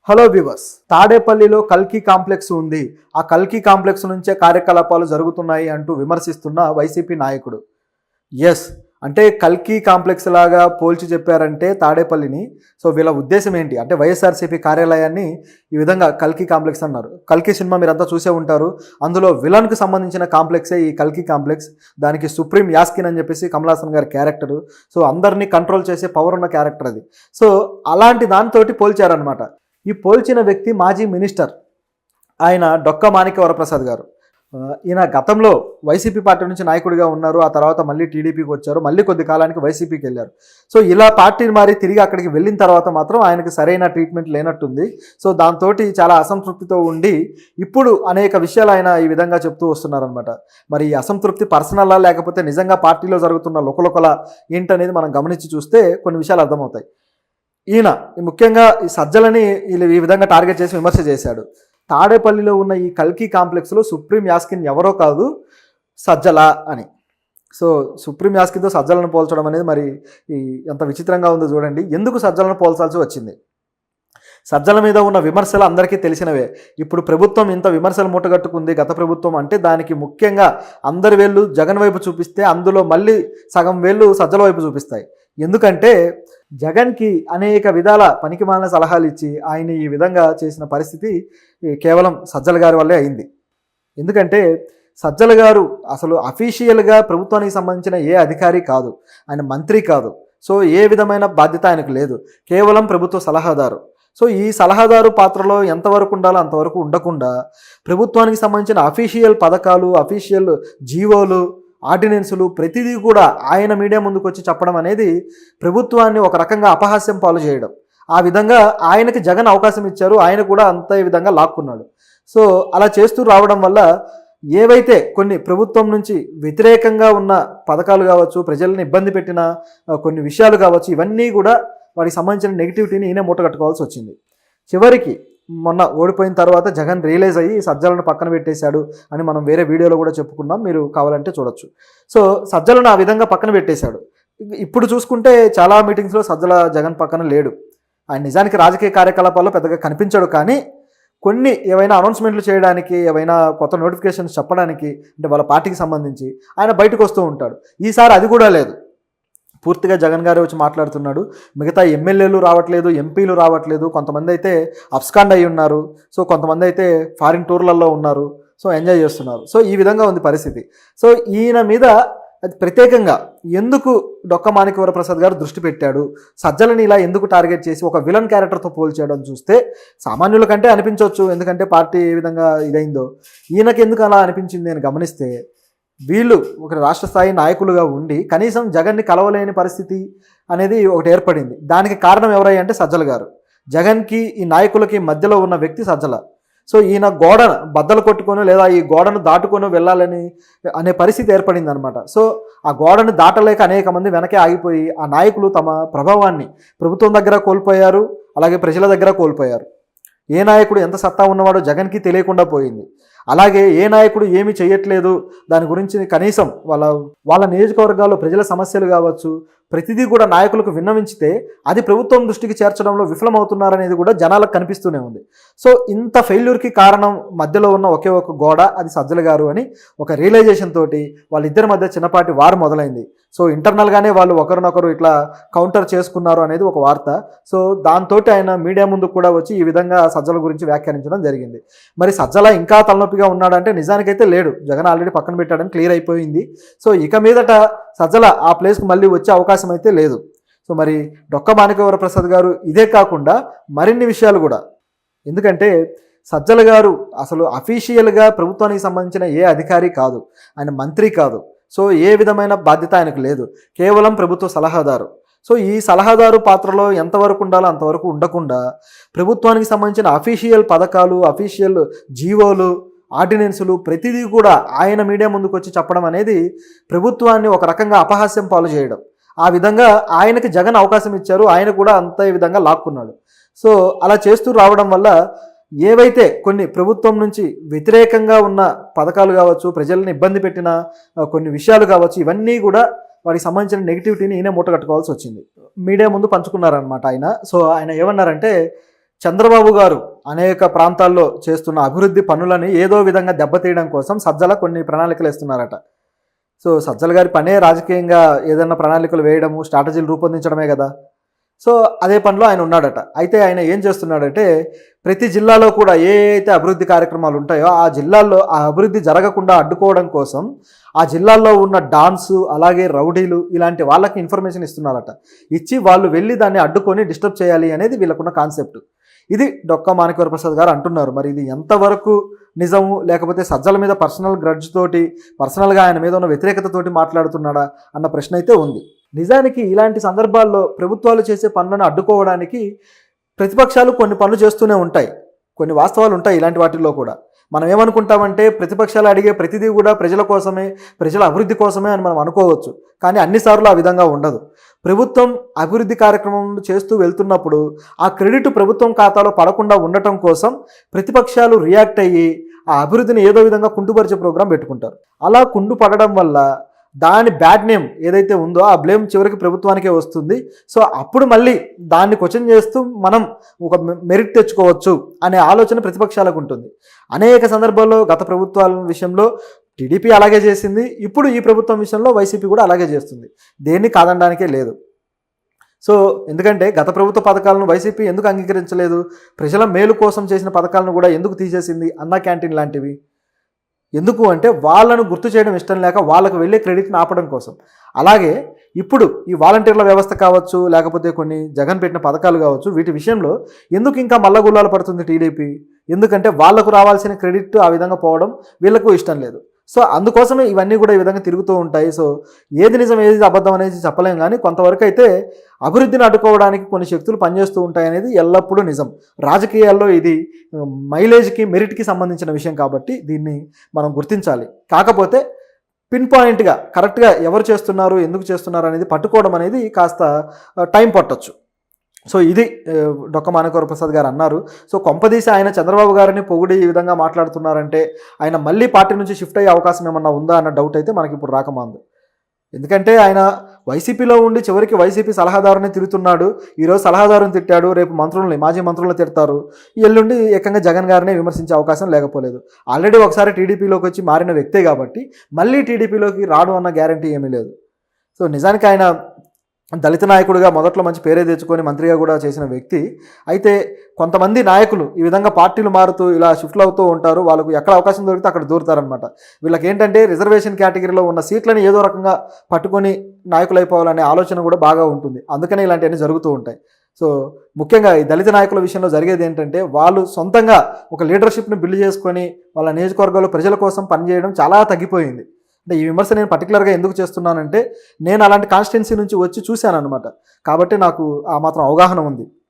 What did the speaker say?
Hello viewers, తాడేపల్లిలో కల్కి complex ఉంది. ఆ కల్కి కాంప్లెక్స్ నుంచే కార్యకలాపాలు జరుగుతున్నాయి అంటూ విమర్శిస్తున్న వైసీపీ నాయకుడు. ఎస్, అంటే కల్కి కాంప్లెక్స్ లాగా పోల్చి చెప్పారంటే తాడేపల్లిని. సో వీళ్ళ ఉద్దేశం ఏంటి అంటే వైఎస్ఆర్సీపీ కార్యాలయాన్ని ఈ విధంగా కల్కి కాంప్లెక్స్ అన్నారు. కల్కి సినిమా మీరంతా చూసే ఉంటారు. అందులో విలన్కి సంబంధించిన కాంప్లెక్సే ఈ కల్కి కాంప్లెక్స్. దానికి సుప్రీం యాస్కిన్ అని చెప్పేసి కమల్ హాసన్ గారి క్యారెక్టరు. సో అందరినీ కంట్రోల్ చేసే పవర్ ఉన్న క్యారెక్టర్ అది. సో అలాంటి దానితోటి పోల్చారనమాట. ఈ పోల్చిన వ్యక్తి మాజీ మినిస్టర్, ఆయన డొక్క మాణిక్య వరప్రసాద్ గారు. ఈయన గతంలో వైసీపీ పార్టీ నుంచి నాయకుడిగా ఉన్నారు. ఆ తర్వాత మళ్ళీ టీడీపీకి వచ్చారు, మళ్ళీ కొద్ది కాలానికి వైసీపీకి వెళ్ళారు. సో ఇలా పార్టీని మారి తిరిగి అక్కడికి వెళ్ళిన తర్వాత మాత్రం ఆయనకు సరైన ట్రీట్మెంట్ లేనట్టుంది. సో దాంతో చాలా అసంతృప్తితో ఉండి ఇప్పుడు అనేక విషయాలు ఆయన ఈ విధంగా చెప్తూ వస్తున్నారనమాట. మరి ఈ అసంతృప్తి పర్సనలా లేకపోతే నిజంగా పార్టీలో జరుగుతున్న లుకలుకల ఏంటనేది మనం గమనించి చూస్తే కొన్ని విషయాలు అర్థమవుతాయి. ఈయన ముఖ్యంగా ఈ సజ్జలని ఈ విధంగా టార్గెట్ చేసి విమర్శ చేశాడు. తాడేపల్లిలో ఉన్న ఈ కల్కి కాంప్లెక్స్లో సుప్రీం యాస్కిన్ ఎవరో కాదు, సజ్జల అని. సో సుప్రీం యాస్కిన్తో సజ్జలను పోల్చడం అనేది మరి ఎంత విచిత్రంగా ఉందో చూడండి. ఎందుకు సజ్జలను పోల్చాల్సి వచ్చింది? సజ్జల మీద ఉన్న విమర్శలు అందరికీ తెలిసినవే. ఇప్పుడు ప్రభుత్వం ఇంత విమర్శలు మూటగట్టుకుంది గత ప్రభుత్వం అంటే దానికి ముఖ్యంగా అందరి వేళ్ళు జగన్ వైపు చూపిస్తే అందులో మళ్ళీ సగం వేళ్ళు సజ్జల వైపు చూపిస్తాయి. ఎందుకంటే జగన్కి అనేక విధాల పనికిమాలిన సలహాలు ఇచ్చి ఆయన ఈ విధంగా చేసిన పరిస్థితి కేవలం సజ్జల గారి వల్లే అయింది. ఎందుకంటే సజ్జల గారు అసలు అఫీషియల్గా ప్రభుత్వానికి సంబంధించిన ఏ అధికారి కాదు, ఆయన మంత్రి కాదు. సో ఏ విధమైన బాధ్యత ఆయనకు లేదు, కేవలం ప్రభుత్వ సలహాదారు. సో ఈ సలహాదారు పాత్రలో ఎంతవరకు ఉండాలో అంతవరకు ఉండకుండా ప్రభుత్వానికి సంబంధించిన అఫీషియల్ పథకాలు, అఫీషియల్ జీవోలు, ఆర్డినెన్సులు ప్రతిదీ కూడా ఆయన మీడియా ముందుకు వచ్చి చెప్పడం అనేది ప్రభుత్వాన్ని ఒక రకంగా అపహాస్యం పాలు చేయడం. ఆ విధంగా ఆయనకి జగన్ అవకాశం ఇచ్చారు, ఆయన కూడా అంత ఈ విధంగా లాక్కున్నాడు. సో అలా చేస్తూ రావడం వల్ల ఏవైతే కొన్ని ప్రభుత్వం నుంచి వ్యతిరేకంగా ఉన్న పథకాలు కావచ్చు, ప్రజల్ని ఇబ్బంది పెట్టిన కొన్ని విషయాలు కావచ్చు, ఇవన్నీ కూడా వాటికి సంబంధించిన నెగిటివిటీని ఈయన మూటగట్టుకోవాల్సి వచ్చింది. చివరికి మొన్న ఓడిపోయిన తర్వాత జగన్ రియలైజ్ అయ్యి సజ్జలను పక్కన పెట్టేశాడు అని మనం వేరే వీడియోలో కూడా చెప్పుకున్నాం, మీరు కావాలంటే చూడొచ్చు. సో సజ్జలను ఆ విధంగా పక్కన పెట్టేశాడు. ఇప్పుడు చూసుకుంటే చాలా మీటింగ్స్లో సజ్జల జగన్ పక్కన లేడు. ఆయన నిజానికి రాజకీయ కార్యకలాపాల్లో పెద్దగా కనిపించాడు, కానీ కొన్ని ఏవైనా అనౌన్స్మెంట్లు చేయడానికి, ఏవైనా కొత్త నోటిఫికేషన్స్ చెప్పడానికి అంటే వాళ్ళ పార్టీకి సంబంధించి ఆయన బయటకు వస్తూ ఉంటాడు. ఈసారి అది కూడా లేదు. పూర్తిగా జగన్ గారే వచ్చి మాట్లాడుతున్నాడు. మిగతా ఎమ్మెల్యేలు రావట్లేదు, ఎంపీలు రావట్లేదు. కొంతమంది అయితే అబ్స్కాండ్ అయి ఉన్నారు. సో కొంతమంది అయితే ఫారిన్ టూర్లలో ఉన్నారు. సో ఎంజాయ్ చేస్తున్నారు. సో ఈ విధంగా ఉంది పరిస్థితి. సో ఈయన మీద అది ప్రత్యేకంగా ఎందుకు డొక్క మాణిక్య వరప్రసాద్ గారు దృష్టి పెట్టాడు, సజ్జలని ఇలా ఎందుకు టార్గెట్ చేసి ఒక విలన్ క్యారెక్టర్తో పోల్చేయడం చూస్తే సామాన్యుల కంటే అనిపించవచ్చు, ఎందుకంటే పార్టీ ఏ విధంగా ఇదైందో. ఈయనకి ఎందుకు అలా అనిపించింది అని గమనిస్తే వీళ్ళు ఒక రాష్ట్ర స్థాయి నాయకులుగా ఉండి కనీసం జగన్ని కలవలేని పరిస్థితి అనేది ఒకటి ఏర్పడింది. దానికి కారణం ఎవరై అంటే సజ్జల గారు. జగన్కి ఈ నాయకులకి మధ్యలో ఉన్న వ్యక్తి సజ్జల. సో ఈయన గోడను బద్దలు కొట్టుకొని లేదా ఈ గోడను దాటుకొని వెళ్ళాలని అనే పరిస్థితి ఏర్పడింది అనమాట. సో ఆ గోడను దాటలేక అనేక మంది వెనకే ఆగిపోయి ఆ నాయకులు తమ ప్రభావాన్ని ప్రభుత్వం దగ్గర కోల్పోయారు, అలాగే ప్రజల దగ్గర కోల్పోయారు. ఏ నాయకుడు ఎంత సత్తా ఉన్నవాడో జగన్కి తెలియకుండా పోయింది. అలాగే ఏ నాయకుడు ఏమీ చేయట్లేదు, దాని గురించి కనీసం వాళ్ళ నియోజకవర్గాల్లో ప్రజల సమస్యలు కావచ్చు ప్రతిదీ కూడా నాయకులకు విన్నవించితే అది ప్రభుత్వం దృష్టికి చేర్చడంలో విఫలమవుతున్నారనేది కూడా జనాలకు కనిపిస్తూనే ఉంది. సో ఇంత ఫెయిల్యూర్కి కారణం మధ్యలో ఉన్న ఒకే ఒక గోడ, అది సజ్జల గారు అని ఒక రియలైజేషన్ తోటి వాళ్ళిద్దరి మధ్య చిన్నపాటి వార్ మొదలైంది. సో ఇంటర్నల్గానే వాళ్ళు ఒకరినొకరు ఇట్లా కౌంటర్ చేసుకున్నారు అనేది ఒక వార్త. సో దాంతో ఆయన మీడియా ముందు కూడా వచ్చి ఈ విధంగా సజ్జల గురించి వ్యాఖ్యానించడం జరిగింది. మరి సజ్జల ఇంకా తలనొప్పిగా ఉన్నాడంటే నిజానికైతే లేడు, జగన్ ఆల్రెడీ పక్కన పెట్టాడని క్లియర్ అయిపోయింది. సో ఇక మీదట సజ్జల ఆ ప్లేస్కి మళ్ళీ వచ్చే అవకాశం అయితే లేదు. సో మరి డొక్క మాణిక్య వరప్రసాద్ గారు ఇదే కాకుండా మరిన్ని విషయాలు కూడా, ఎందుకంటే సజ్జల గారు అసలు అఫీషియల్గా ప్రభుత్వానికి సంబంధించిన ఏ అధికారి కాదు, ఆయన మంత్రి కాదు. సో ఏ విధమైన బాధ్యత ఆయనకు లేదు, కేవలం ప్రభుత్వ సలహాదారు. సో ఈ సలహాదారు పాత్రలో ఎంతవరకు ఉండాలో అంతవరకు ఉండకుండా ప్రభుత్వానికి సంబంధించిన అఫీషియల్ పథకాలు, అఫీషియల్ జీవోలు, ఆర్డినెన్సులు ప్రతిదీ కూడా ఆయన మీడియా ముందుకు వచ్చి చెప్పడం అనేది ప్రభుత్వాన్ని ఒక రకంగా అపహాస్యం పాలు చేయడం. ఆ విధంగా ఆయనకి జగన్ అవకాశం ఇచ్చారు, ఆయన కూడా అంత ఈ విధంగా లాక్కున్నాడు. సో అలా చేస్తూ రావడం వల్ల ఏవైతే కొన్ని ప్రభుత్వం నుంచి వ్యతిరేకంగా ఉన్న పథకాలు కావచ్చు, ప్రజల్ని ఇబ్బంది పెట్టిన కొన్ని విషయాలు కావచ్చు, ఇవన్నీ కూడా వాటికి సంబంధించిన నెగిటివిటీని ఈయన మూటగట్టుకోవాల్సి వచ్చింది. మీడియా ముందు పంచుకున్నారనమాట ఆయన. సో ఆయన ఏమన్నారంటే చంద్రబాబు గారు అనేక ప్రాంతాల్లో చేస్తున్న అభివృద్ధి పనులని ఏదో విధంగా దెబ్బతీయడం కోసం సజ్జల కొన్ని ప్రణాళికలు వేస్తున్నారట. సో సజ్జల గారి పనే రాజకీయంగా ఏదైనా ప్రణాళికలు వేయడము, స్ట్రాటజీలు రూపొందించడమే కదా. సో అదే పనిలో ఆయన ఉన్నాడట. అయితే ఆయన ఏం చేస్తున్నాడంటే ప్రతి జిల్లాలో కూడా ఏ అయితే అభివృద్ధి కార్యక్రమాలు ఉంటాయో ఆ జిల్లాల్లో ఆ అభివృద్ధి జరగకుండా అడ్డుకోవడం కోసం ఆ జిల్లాల్లో ఉన్న డాన్సు అలాగే రౌడీలు ఇలాంటి వాళ్ళకి ఇన్ఫర్మేషన్ ఇస్తున్నారట. ఇచ్చి వాళ్ళు వెళ్ళి దాన్ని అడ్డుకొని డిస్టర్బ్ చేయాలి అనేది వీళ్ళకున్న కాన్సెప్ట్. ఇది డొక్కా మాణిక్యవర ప్రసాద్ గారు అంటున్నారు. మరి ఇది ఎంతవరకు నిజము, లేకపోతే సజ్జల మీద పర్సనల్ గ్రడ్జ్ తోటి, పర్సనల్గా ఆయన మీద ఉన్న వ్యతిరేకతతోటి మాట్లాడుతున్నాడా అన్న ప్రశ్న అయితే ఉంది. నిజానికి ఇలాంటి సందర్భాల్లో ప్రభుత్వాలు చేసే పనులను అడ్డుకోవడానికి ప్రతిపక్షాలు కొన్ని పనులు చేస్తూనే ఉంటాయి. కొన్ని వాస్తవాలు ఉంటాయి ఇలాంటి వాటిల్లో కూడా. మనం ఏమనుకుంటామంటే ప్రతిపక్షాలు అడిగే ప్రతిదీ కూడా ప్రజల కోసమే, ప్రజల అభివృద్ధి కోసమే అని మనం అనుకోవచ్చు. కానీ అన్నిసార్లు ఆ విధంగా ఉండదు. ప్రభుత్వం అభివృద్ధి కార్యక్రమం చేస్తూ వెళ్తున్నప్పుడు ఆ క్రెడిట్ ప్రభుత్వం ఖాతాలో పడకుండా ఉండటం కోసం ప్రతిపక్షాలు రియాక్ట్ అయ్యి ఆ అభివృద్ధిని ఏదో విధంగా కుంటుపరిచే ప్రోగ్రాం పెట్టుకుంటారు. అలా కుండు పడడం వల్ల దాని బ్యాడ్ నేమ్ ఏదైతే ఉందో ఆ బ్లేమ్ చివరికి ప్రభుత్వానికే వస్తుంది. సో అప్పుడు మళ్ళీ దాన్ని క్వశ్చన్ చేస్తూ మనం ఒక మెరిట్ తెచ్చుకోవచ్చు అనే ఆలోచన ప్రతిపక్షాలకు ఉంటుంది. అనేక సందర్భాల్లో గత ప్రభుత్వాల విషయంలో టీడీపీ అలాగే చేసింది. ఇప్పుడు ఈ ప్రభుత్వం విషయంలో వైసీపీ కూడా అలాగే చేస్తుంది. దేన్ని కాదనడానికే లేదు. సో ఎందుకంటే గత ప్రభుత్వ పథకాలను వైసీపీ ఎందుకు అంగీకరించలేదు? ప్రజల మేలు కోసం చేసిన పథకాలను కూడా ఎందుకు తీసేసింది? అన్నా క్యాంటీన్ లాంటివి ఎందుకు అంటే వాళ్ళను గుర్తు చేయడం ఇష్టం లేక వాళ్ళకు వెళ్ళే క్రెడిట్ని ఆపడం కోసం. అలాగే ఇప్పుడు ఈ వాలంటీర్ల వ్యవస్థ కావచ్చు, లేకపోతే కొన్ని జగన్ పెట్టిన పథకాలు కావచ్చు, వీటి విషయంలో ఎందుకు ఇంకా మల్లగుల్లాలు పడుతుంది టీడీపీ? ఎందుకంటే వాళ్లకు రావాల్సిన క్రెడిట్ ఆ విధంగా పోవడం వీళ్లకు ఇష్టం లేదు. సో అందుకోసమే ఇవన్నీ కూడా ఈ విధంగా తిరుగుతూ ఉంటాయి. సో ఏది నిజం ఏది అబద్ధం అనేది చెప్పలేం, కానీ కొంతవరకు అయితే అభివృద్ధిని అడ్డుకోవడానికి కొన్ని శక్తులు పనిచేస్తూ ఉంటాయి అనేది ఎల్లప్పుడూ నిజం. రాజకీయాల్లో ఇది మైలేజ్కి, మెరిట్కి సంబంధించిన విషయం కాబట్టి దీన్ని మనం గుర్తించాలి. కాకపోతే పిన్ పాయింట్గా కరెక్ట్గా ఎవరు చేస్తున్నారు, ఎందుకు చేస్తున్నారు అనేది పట్టుకోవడం అనేది కాస్త టైం పట్టొచ్చు. సో ఇది డొక్కా మాణిక్యవర ప్రసాద్ గారు అన్నారు. సో కొంపదీసి ఆయన చంద్రబాబు గారిని పొగిడి ఈ విధంగా మాట్లాడుతున్నారంటే ఆయన మళ్ళీ పార్టీ నుంచి షిఫ్ట్ అయ్యే అవకాశం ఏమన్నా ఉందా అన్న డౌట్ అయితే మనకి ఇప్పుడు రాకమాంది. ఎందుకంటే ఆయన వైసీపీలో ఉండి చివరికి వైసీపీ సలహాదారుని తిరుగుతున్నాడు. ఈరోజు సలహాదారుని తిట్టాడు, రేపు మంత్రులని, మాజీ మంత్రులను తిడతారు, ఎల్లుండి ఏకంగా జగన్ గారినే విమర్శించే అవకాశం లేకపోలేదు. ఆల్రెడీ ఒకసారి టీడీపీలోకి వచ్చి మారిన వ్యక్తే కాబట్టి మళ్ళీ టీడీపీలోకి రాడు అన్న గ్యారంటీ ఏమీ లేదు. సో నిజానికి ఆయన దళిత నాయకుడిగా మొదట్లో మంచి పేరే తెచ్చుకొని మంత్రిగా కూడా చేసిన వ్యక్తి. అయితే కొంతమంది నాయకులు ఈ విధంగా పార్టీలు మారుతూ ఇలా షిఫ్ట్లు అవుతూ ఉంటారు. వాళ్ళకు ఎక్కడ అవకాశం దొరికితే అక్కడ దూరుతారనమాట. వీళ్ళకి ఏంటంటే రిజర్వేషన్ కేటగిరీలో ఉన్న సీట్లని ఏదో రకంగా పట్టుకొని నాయకులు అయిపోవాలనే ఆలోచన కూడా బాగా ఉంటుంది. అందుకనే ఇలాంటివన్నీ జరుగుతూ ఉంటాయి. సో ముఖ్యంగా ఈ దళిత నాయకుల విషయంలో జరిగేది ఏంటంటే వాళ్ళు సొంతంగా ఒక లీడర్షిప్ని బిల్డ్ చేసుకొని వాళ్ళ నియోజకవర్గాల్లో ప్రజల కోసం పనిచేయడం చాలా తగ్గిపోయింది. అంటే ఈ విమర్శ నేను పర్టికులర్గా ఎందుకు చేస్తున్నానంటే నేను అలాంటి కాన్స్టిట్యున్సీ నుంచి వచ్చి చూశాను అనమాట. కాబట్టి నాకు ఆ మాత్రం అవగాహన ఉంది.